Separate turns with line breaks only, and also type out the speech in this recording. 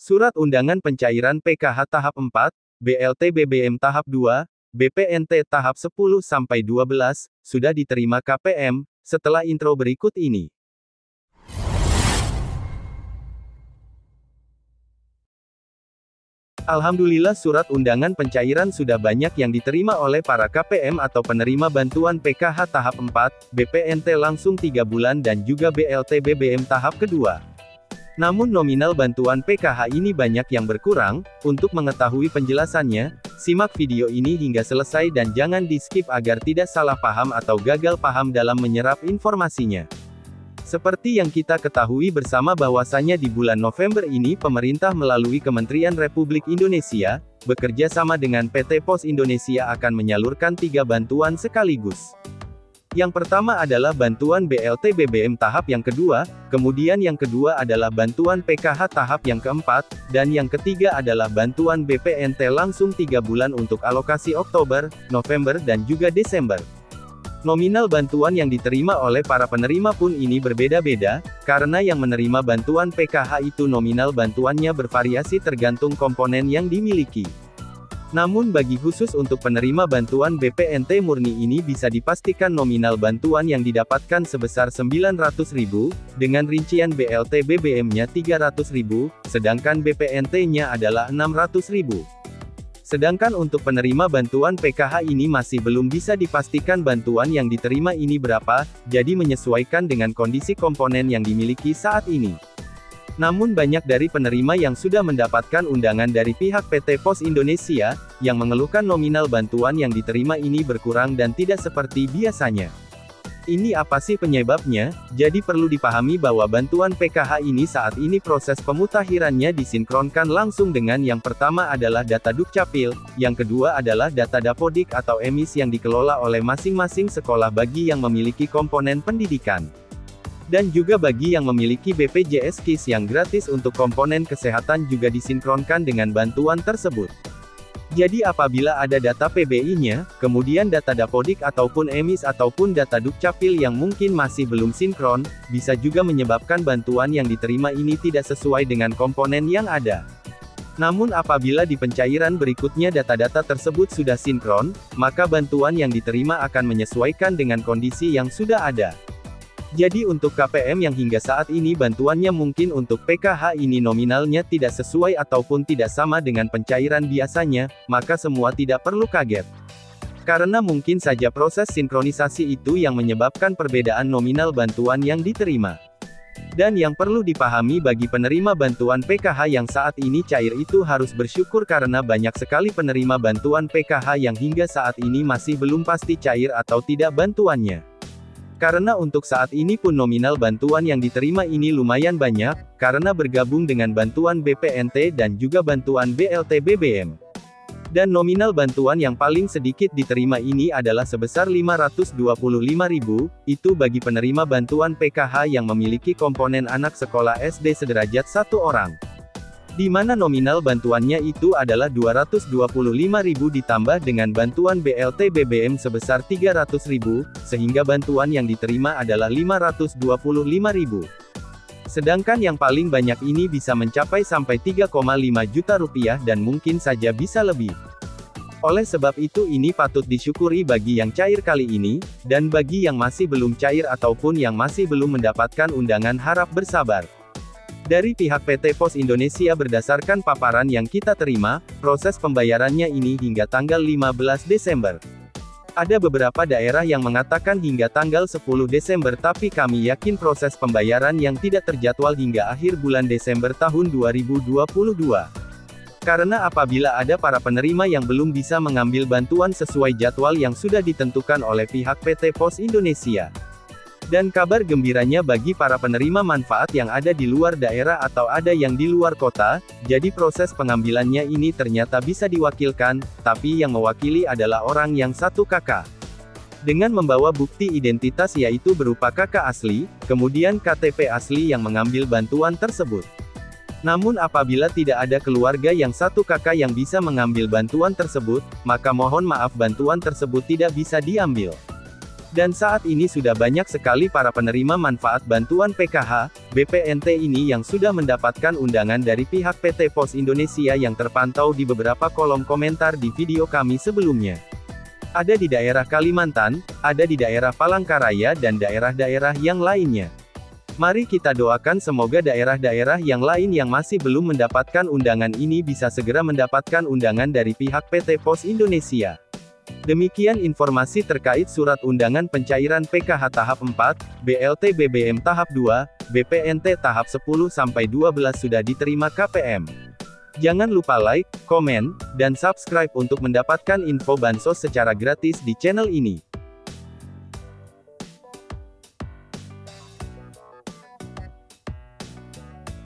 Surat Undangan Pencairan PKH Tahap 4, BLT BBM Tahap 2, BPNT Tahap 10-12, sudah diterima KPM, setelah intro berikut ini. Alhamdulillah surat undangan pencairan sudah banyak yang diterima oleh para KPM atau penerima bantuan PKH Tahap 4, BPNT langsung 3 bulan dan juga BLT BBM Tahap kedua. Namun nominal bantuan PKH ini banyak yang berkurang. Untuk mengetahui penjelasannya, simak video ini hingga selesai dan jangan di-skip agar tidak salah paham atau gagal paham dalam menyerap informasinya. Seperti yang kita ketahui bersama bahwasanya di bulan November ini pemerintah melalui Kementerian Republik Indonesia, bekerja sama dengan PT Pos Indonesia akan menyalurkan 3 bantuan sekaligus. Yang pertama adalah bantuan BLT BBM tahap yang kedua, kemudian yang kedua adalah bantuan PKH tahap yang keempat, dan yang ketiga adalah bantuan BPNT langsung 3 bulan untuk alokasi Oktober, November dan juga Desember. Nominal bantuan yang diterima oleh para penerima pun ini berbeda-beda, karena yang menerima bantuan PKH itu nominal bantuannya bervariasi tergantung komponen yang dimiliki. Namun bagi khusus untuk penerima bantuan BPNT murni ini bisa dipastikan nominal bantuan yang didapatkan sebesar 900.000, dengan rincian BLT BBM-nya 300.000, sedangkan BPNT-nya adalah 600.000. Sedangkan untuk penerima bantuan PKH ini masih belum bisa dipastikan bantuan yang diterima ini berapa, jadi menyesuaikan dengan kondisi komponen yang dimiliki saat ini. Namun banyak dari penerima yang sudah mendapatkan undangan dari pihak PT Pos Indonesia, yang mengeluhkan nominal bantuan yang diterima ini berkurang dan tidak seperti biasanya. Ini apa sih penyebabnya? Jadi perlu dipahami bahwa bantuan PKH ini saat ini proses pemutakhirannya disinkronkan langsung dengan yang pertama adalah data Dukcapil, yang kedua adalah data Dapodik atau EMIS yang dikelola oleh masing-masing sekolah bagi yang memiliki komponen pendidikan. Dan juga bagi yang memiliki BPJS KIS yang gratis untuk komponen kesehatan juga disinkronkan dengan bantuan tersebut. Jadi apabila ada data PBI-nya, kemudian data Dapodik ataupun EMIS ataupun data Dukcapil yang mungkin masih belum sinkron, bisa juga menyebabkan bantuan yang diterima ini tidak sesuai dengan komponen yang ada. Namun apabila di pencairan berikutnya data-data tersebut sudah sinkron, maka bantuan yang diterima akan menyesuaikan dengan kondisi yang sudah ada. Jadi untuk KPM yang hingga saat ini bantuannya mungkin untuk PKH ini nominalnya tidak sesuai ataupun tidak sama dengan pencairan biasanya, maka semua tidak perlu kaget. Karena mungkin saja proses sinkronisasi itu yang menyebabkan perbedaan nominal bantuan yang diterima. Dan yang perlu dipahami bagi penerima bantuan PKH yang saat ini cair itu harus bersyukur karena banyak sekali penerima bantuan PKH yang hingga saat ini masih belum pasti cair atau tidak bantuannya. Karena untuk saat ini pun nominal bantuan yang diterima ini lumayan banyak, karena bergabung dengan bantuan BPNT dan juga bantuan BLT BBM. Dan nominal bantuan yang paling sedikit diterima ini adalah sebesar 525.000, itu bagi penerima bantuan PKH yang memiliki komponen anak sekolah SD sederajat 1 orang. Di mana nominal bantuannya itu adalah 225.000 ditambah dengan bantuan BLT BBM sebesar 300.000, sehingga bantuan yang diterima adalah 525.000. Sedangkan yang paling banyak ini bisa mencapai sampai 3,5 juta rupiah dan mungkin saja bisa lebih. Oleh sebab itu ini patut disyukuri bagi yang cair kali ini, dan bagi yang masih belum cair ataupun yang masih belum mendapatkan undangan harap bersabar. Dari pihak PT Pos Indonesia berdasarkan paparan yang kita terima, proses pembayarannya ini hingga tanggal 15 Desember. Ada beberapa daerah yang mengatakan hingga tanggal 10 Desember tapi kami yakin proses pembayaran yang tidak terjadwal hingga akhir bulan Desember tahun 2022. Karena apabila ada para penerima yang belum bisa mengambil bantuan sesuai jadwal yang sudah ditentukan oleh pihak PT Pos Indonesia. Dan kabar gembiranya bagi para penerima manfaat yang ada di luar daerah atau ada yang di luar kota, jadi proses pengambilannya ini ternyata bisa diwakilkan, tapi yang mewakili adalah orang yang satu kakak. Dengan membawa bukti identitas yaitu berupa kakak asli, kemudian KTP asli yang mengambil bantuan tersebut. Namun apabila tidak ada keluarga yang satu kakak yang bisa mengambil bantuan tersebut, maka mohon maaf bantuan tersebut tidak bisa diambil. Dan saat ini sudah banyak sekali para penerima manfaat bantuan PKH, BPNT ini yang sudah mendapatkan undangan dari pihak PT Pos Indonesia yang terpantau di beberapa kolom komentar di video kami sebelumnya. Ada di daerah Kalimantan, ada di daerah Palangkaraya dan daerah-daerah yang lainnya. Mari kita doakan semoga daerah-daerah yang lain yang masih belum mendapatkan undangan ini bisa segera mendapatkan undangan dari pihak PT Pos Indonesia. Demikian informasi terkait surat undangan pencairan PKH tahap 4, BLT BBM tahap 2, BPNT tahap 10-12 sudah diterima KPM. Jangan lupa like, komen, dan subscribe untuk mendapatkan info bansos secara gratis di channel ini.